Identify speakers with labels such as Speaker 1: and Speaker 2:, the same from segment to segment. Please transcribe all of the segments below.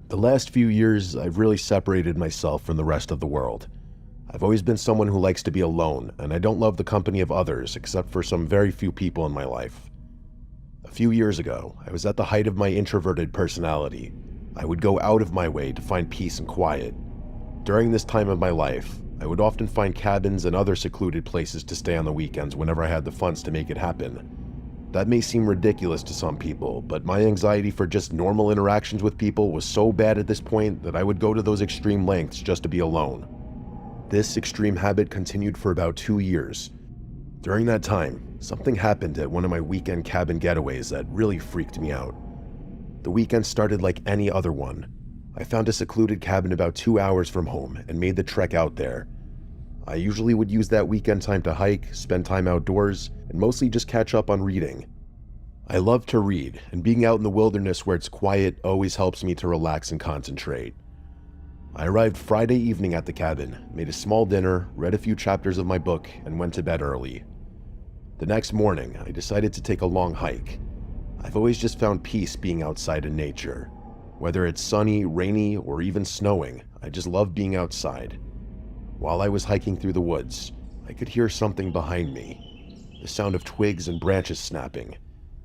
Speaker 1: The last few years, I've really separated myself from the rest of the world. I've always been someone who likes to be alone, and I don't love the company of others except for some very few people in my life. A few years ago, I was at the height of my introverted personality. I would go out of my way to find peace and quiet. During this time of my life, I would often find cabins and other secluded places to stay on the weekends whenever I had the funds to make it happen. That may seem ridiculous to some people, but my anxiety for just normal interactions with people was so bad at this point that I would go to those extreme lengths just to be alone. This extreme habit continued for about 2 years. During that time, something happened at one of my weekend cabin getaways that really freaked me out. The weekend started like any other one. I found a secluded cabin about 2 hours from home and made the trek out there. I usually would use that weekend time to hike, spend time outdoors, and mostly just catch up on reading. I love to read, and being out in the wilderness where it's quiet always helps me to relax and concentrate. I arrived Friday evening at the cabin, made a small dinner, read a few chapters of my book, and went to bed early. The next morning, I decided to take a long hike. I've always just found peace being outside in nature. Whether it's sunny, rainy, or even snowing, I just love being outside. While I was hiking through the woods, I could hear something behind me. The sound of twigs and branches snapping.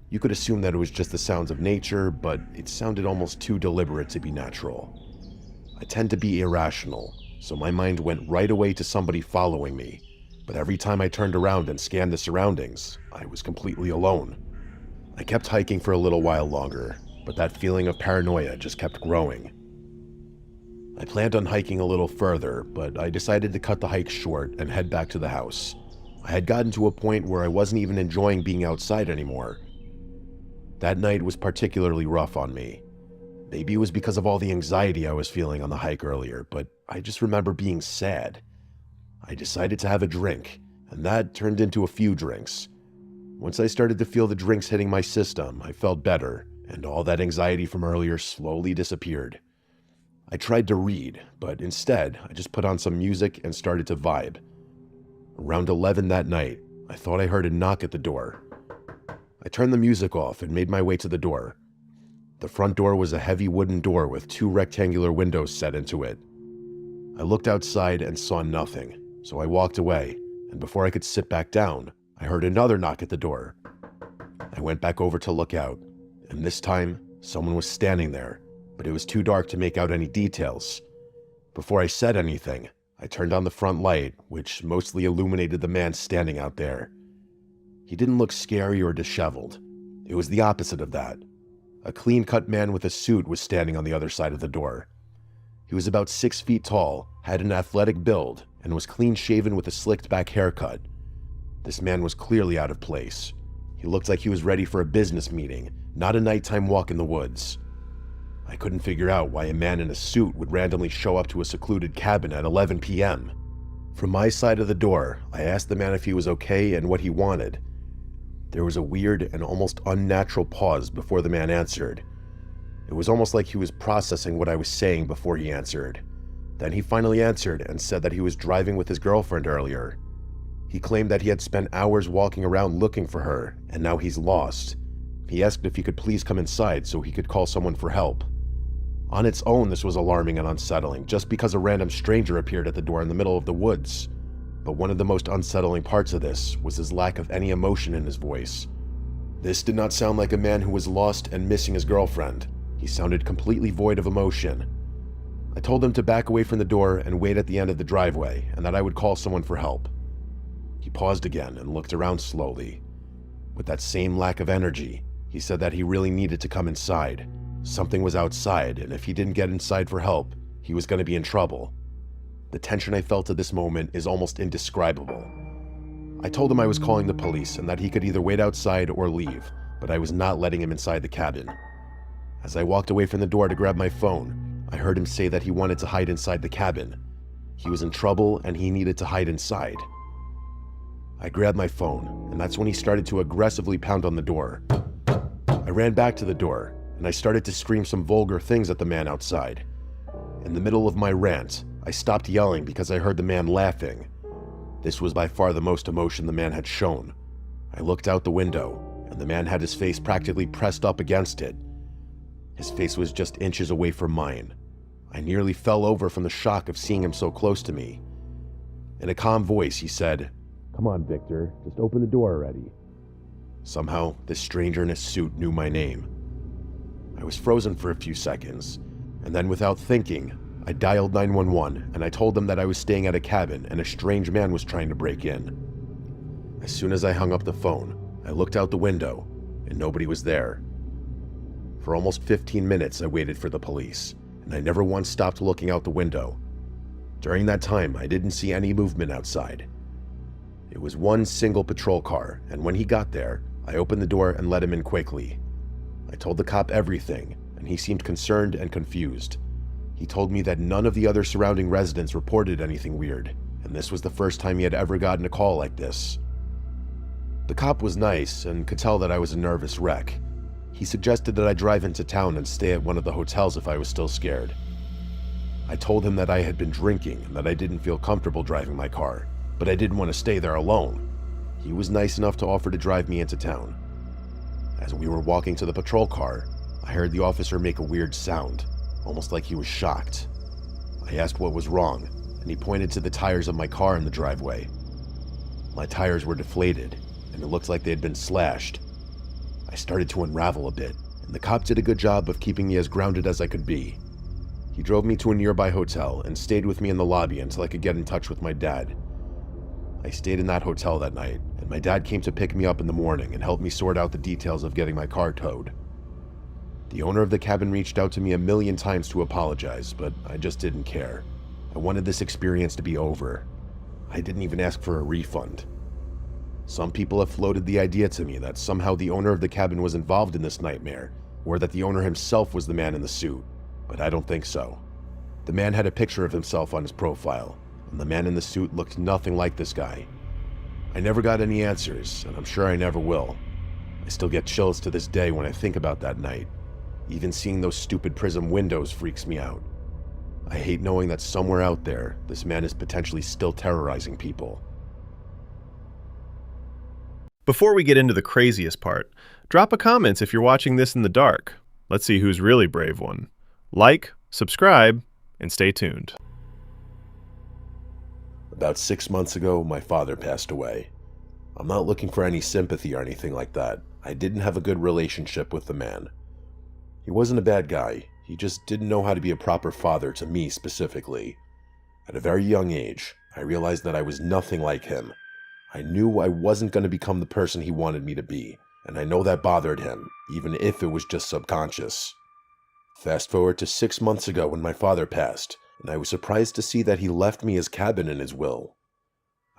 Speaker 1: You could assume that it was just the sounds of nature, but it sounded almost too deliberate to be natural. I tend to be irrational, so my mind went right away to somebody following me, but every time I turned around and scanned the surroundings, I was completely alone. I kept hiking for a little while longer, but that feeling of paranoia just kept growing. I planned on hiking a little further, but I decided to cut the hike short and head back to the house. I had gotten to a point where I wasn't even enjoying being outside anymore. That night was particularly rough on me. Maybe it was because of all the anxiety I was feeling on the hike earlier, but I just remember being sad. I decided to have a drink, and that turned into a few drinks. Once I started to feel the drinks hitting my system, I felt better, and all that anxiety from earlier slowly disappeared. I tried to read, but instead, I just put on some music and started to vibe. Around 11 that night, I thought I heard a knock at the door. I turned the music off and made my way to the door. The front door was a heavy wooden door with 2 rectangular windows set into it. I looked outside and saw nothing, so I walked away, and before I could sit back down, I heard another knock at the door. I went back over to look out, and this time, someone was standing there, but it was too dark to make out any details. Before I said anything, I turned on the front light, which mostly illuminated the man standing out there. He didn't look scary or disheveled. It was the opposite of that. A clean-cut man with a suit was standing on the other side of the door. He was about 6 feet tall, had an athletic build, and was clean-shaven with a slicked-back haircut. This man was clearly out of place. He looked like he was ready for a business meeting, not a nighttime walk in the woods. I couldn't figure out why a man in a suit would randomly show up to a secluded cabin at 11 p.m. From my side of the door, I asked the man if he was okay and what he wanted. There was a weird and almost unnatural pause before the man answered. It was almost like he was processing what I was saying before he answered. Then he finally answered and said that he was driving with his girlfriend earlier. He claimed that he had spent hours walking around looking for her, and now he's lost. He asked if he could please come inside so he could call someone for help. On its own, this was alarming and unsettling, just because a random stranger appeared at the door in the middle of the woods. But one of the most unsettling parts of this was his lack of any emotion in his voice. This did not sound like a man who was lost and missing his girlfriend. He sounded completely void of emotion. I told him to back away from the door and wait at the end of the driveway, and that I would call someone for help. He paused again and looked around slowly. With that same lack of energy, he said that he really needed to come inside. Something was outside, and if he didn't get inside for help, he was going to be in trouble. The tension I felt at this moment is almost indescribable. I told him I was calling the police and that he could either wait outside or leave, but I was not letting him inside the cabin. As I walked away from the door to grab my phone, I heard him say that he wanted to hide inside the cabin. He was in trouble and he needed to hide inside. I grabbed my phone, and that's when he started to aggressively pound on the door. I ran back to the door, and I started to scream some vulgar things at the man outside. In the middle of my rant, I stopped yelling because I heard the man laughing. This was by far the most emotion the man had shown. I looked out the window, and the man had his face practically pressed up against it. His face was just inches away from mine. I nearly fell over from the shock of seeing him so close to me. In a calm voice, he said, "Come on, Victor, just open the door already." Somehow, this stranger in his suit knew my name. I was frozen for a few seconds, and then without thinking, I dialed 911 and I told them that I was staying at a cabin and a strange man was trying to break in. As soon as I hung up the phone, I looked out the window and nobody was there. For almost 15 minutes, I waited for the police, and I never once stopped looking out the window. During that time, I didn't see any movement outside. It was one single patrol car, and when he got there, I opened the door and let him in quickly. I told the cop everything, and he seemed concerned and confused. He told me that none of the other surrounding residents reported anything weird, and this was the first time he had ever gotten a call like this. The cop was nice and could tell that I was a nervous wreck. He suggested that I drive into town and stay at one of the hotels if I was still scared. I told him that I had been drinking and that I didn't feel comfortable driving my car, but I didn't want to stay there alone. He was nice enough to offer to drive me into town. As we were walking to the patrol car, I heard the officer make a weird sound, almost like he was shocked. I asked what was wrong, and he pointed to the tires of my car in the driveway. My tires were deflated, and it looked like they had been slashed. I started to unravel a bit, and the cop did a good job of keeping me as grounded as I could be. He drove me to a nearby hotel and stayed with me in the lobby until I could get in touch with my dad. I stayed in that hotel that night, and my dad came to pick me up in the morning and help me sort out the details of getting my car towed. The owner of the cabin reached out to me a million times to apologize, but I just didn't care. I wanted this experience to be over. I didn't even ask for a refund. Some people have floated the idea to me that somehow the owner of the cabin was involved in this nightmare, or that the owner himself was the man in the suit, but I don't think so. The man had a picture of himself on his profile, and the man in the suit looked nothing like this guy. I never got any answers, and I'm sure I never will. I still get chills to this day when I think about that night. Even seeing those stupid prism windows freaks me out. I hate knowing that somewhere out there, this man is potentially still terrorizing people.
Speaker 2: Before we get into the craziest part, drop a comment if you're watching this in the dark. Let's see who's really brave one. Like, subscribe, and stay tuned.
Speaker 1: About 6 months ago, my father passed away. I'm not looking for any sympathy or anything like that. I didn't have a good relationship with the man. He wasn't a bad guy. He just didn't know how to be a proper father to me specifically. At a very young age, I realized that I was nothing like him. I knew I wasn't going to become the person he wanted me to be, and I know that bothered him, even if it was just subconscious. Fast forward to 6 months ago when my father passed, and I was surprised to see that he left me his cabin in his will.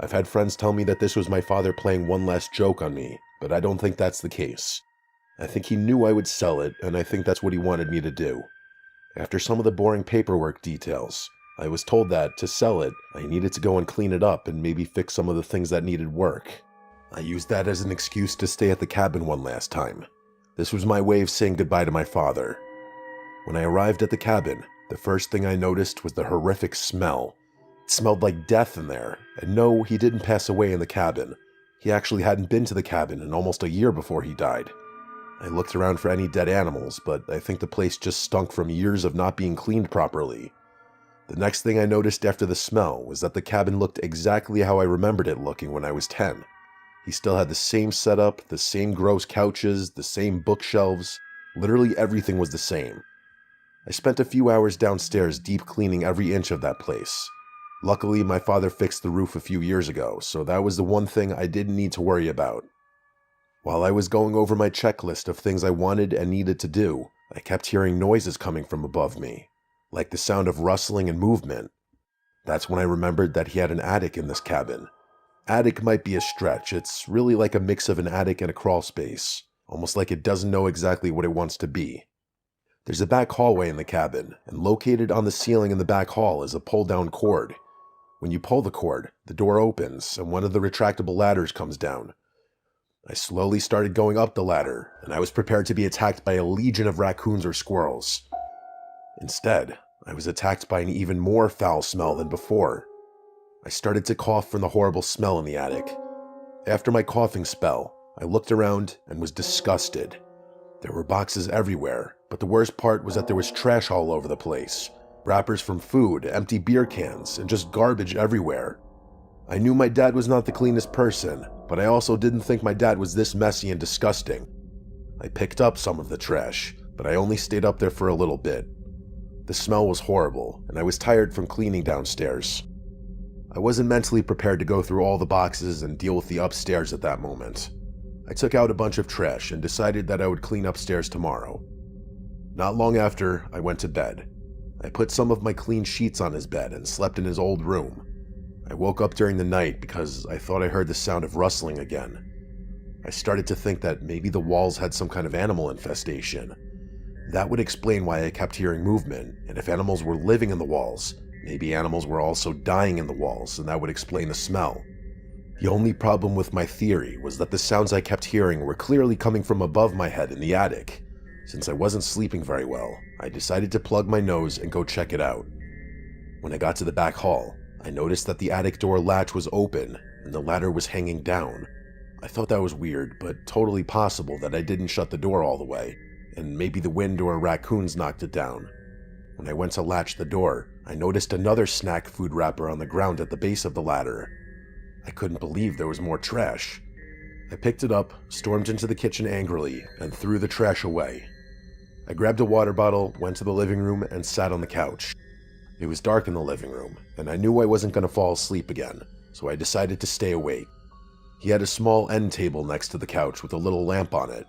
Speaker 1: I've had friends tell me that this was my father playing one last joke on me, but I don't think that's the case. I think he knew I would sell it, and I think that's what he wanted me to do. After some of the boring paperwork details, I was told that, to sell it, I needed to go and clean it up and maybe fix some of the things that needed work. I used that as an excuse to stay at the cabin one last time. This was my way of saying goodbye to my father. When I arrived at the cabin, the first thing I noticed was the horrific smell. It smelled like death in there, and no, he didn't pass away in the cabin. He actually hadn't been to the cabin in almost a year before he died. I looked around for any dead animals, but I think the place just stunk from years of not being cleaned properly. The next thing I noticed after the smell was that the cabin looked exactly how I remembered it looking when I was 10. He still had the same setup, the same gross couches, the same bookshelves. Literally everything was the same. I spent a few hours downstairs deep cleaning every inch of that place. Luckily, my father fixed the roof a few years ago, so that was the one thing I didn't need to worry about. While I was going over my checklist of things I wanted and needed to do, I kept hearing noises coming from above me, like the sound of rustling and movement. That's when I remembered that he had an attic in this cabin. Attic might be a stretch. It's really like a mix of an attic and a crawl space, almost like it doesn't know exactly what it wants to be. There's a back hallway in the cabin, and located on the ceiling in the back hall is a pull-down cord. When you pull the cord, the door opens, and one of the retractable ladders comes down. I slowly started going up the ladder, and I was prepared to be attacked by a legion of raccoons or squirrels. Instead, I was attacked by an even more foul smell than before. I started to cough from the horrible smell in the attic. After my coughing spell, I looked around and was disgusted. There were boxes everywhere, But the worst part was that there was trash all over the place. Wrappers from food, empty beer cans, and just garbage everywhere. I knew my dad was not the cleanest person, but I also didn't think my dad was this messy and disgusting. I picked up some of the trash, but I only stayed up there for a little bit. The smell was horrible, and I was tired from cleaning downstairs. I wasn't mentally prepared to go through all the boxes and deal with the upstairs at that moment. I took out a bunch of trash and decided that I would clean upstairs tomorrow. Not long after, I went to bed. I put some of my clean sheets on his bed and slept in his old room. I woke up during the night because I thought I heard the sound of rustling again. I started to think that maybe the walls had some kind of animal infestation. That would explain why I kept hearing movement, and if animals were living in the walls, maybe animals were also dying in the walls, and that would explain the smell. The only problem with my theory was that the sounds I kept hearing were clearly coming from above my head in the attic. Since I wasn't sleeping very well, I decided to plug my nose and go check it out. When I got to the back hall, I noticed that the attic door latch was open and the ladder was hanging down. I thought that was weird, but totally possible that I didn't shut the door all the way, and maybe the wind or raccoons knocked it down. When I went to latch the door, I noticed another snack food wrapper on the ground at the base of the ladder. I couldn't believe there was more trash. I picked it up, stormed into the kitchen angrily, and threw the trash away. I grabbed a water bottle, went to the living room, and sat on the couch. It was dark in the living room, and I knew I wasn't going to fall asleep again, so I decided to stay awake. He had a small end table next to the couch with a little lamp on it.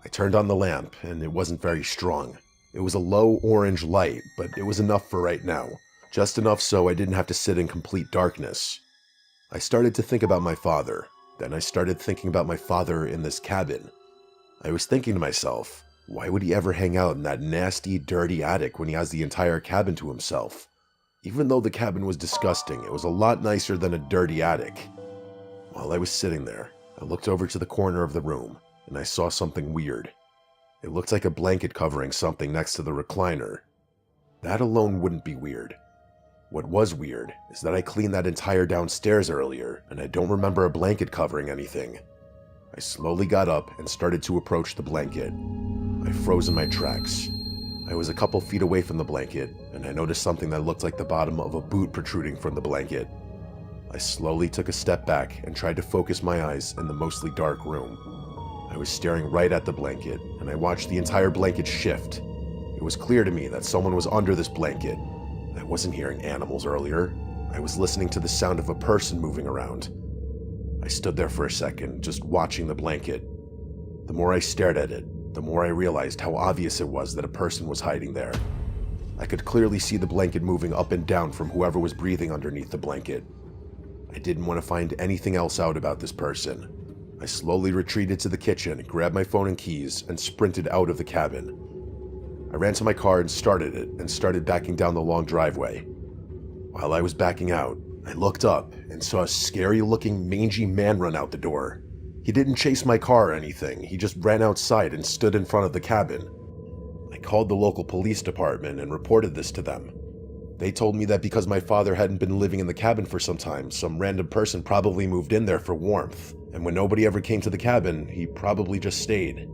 Speaker 1: I turned on the lamp, and it wasn't very strong. It was a low orange light, but it was enough for right now. Just enough so I didn't have to sit in complete darkness. I started to think about my father. Then I started thinking about my father in this cabin. I was thinking to myself, why would he ever hang out in that nasty, dirty attic when he has the entire cabin to himself? Even though the cabin was disgusting, it was a lot nicer than a dirty attic. While I was sitting there, I looked over to the corner of the room, and I saw something weird. It looked like a blanket covering something next to the recliner. That alone wouldn't be weird. What was weird is that I cleaned that entire downstairs earlier, and I don't remember a blanket covering anything. I slowly got up and started to approach the blanket. I froze in my tracks. I was a couple feet away from the blanket, and I noticed something that looked like the bottom of a boot protruding from the blanket. I slowly took a step back and tried to focus my eyes in the mostly dark room. I was staring right at the blanket, and I watched the entire blanket shift. It was clear to me that someone was under this blanket. I wasn't hearing animals earlier. I was listening to the sound of a person moving around. I stood there for a second, just watching the blanket. The more I stared at it, the more I realized how obvious it was that a person was hiding there. I could clearly see the blanket moving up and down from whoever was breathing underneath the blanket. I didn't want to find anything else out about this person. I slowly retreated to the kitchen, grabbed my phone and keys, and sprinted out of the cabin. I ran to my car and started it, and started backing down the long driveway. While I was backing out, I looked up and saw a scary-looking, mangy man run out the door. He didn't chase my car or anything, he just ran outside and stood in front of the cabin. I called the local police department and reported this to them. They told me that because my father hadn't been living in the cabin for some time, some random person probably moved in there for warmth, and when nobody ever came to the cabin, he probably just stayed.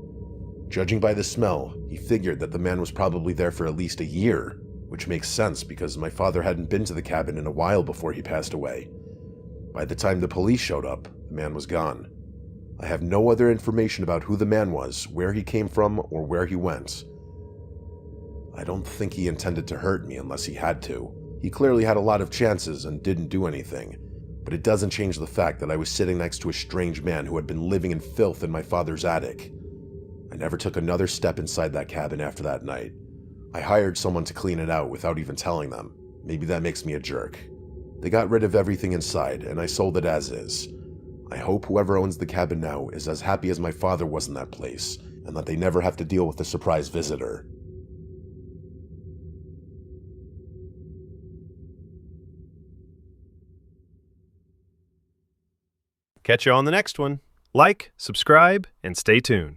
Speaker 1: Judging by the smell, he figured that the man was probably there for at least a year, which makes sense because my father hadn't been to the cabin in a while before he passed away. By the time the police showed up, the man was gone. I have no other information about who the man was, where he came from, or where he went. I don't think he intended to hurt me unless he had to. He clearly had a lot of chances and didn't do anything, but it doesn't change the fact that I was sitting next to a strange man who had been living in filth in my father's attic. I never took another step inside that cabin after that night. I hired someone to clean it out without even telling them. Maybe that makes me a jerk. They got rid of everything inside, and I sold it as is. I hope whoever owns the cabin now is as happy as my father was in that place, and that they never have to deal with a surprise visitor.
Speaker 2: Catch you on the next one. Like, subscribe, and stay tuned.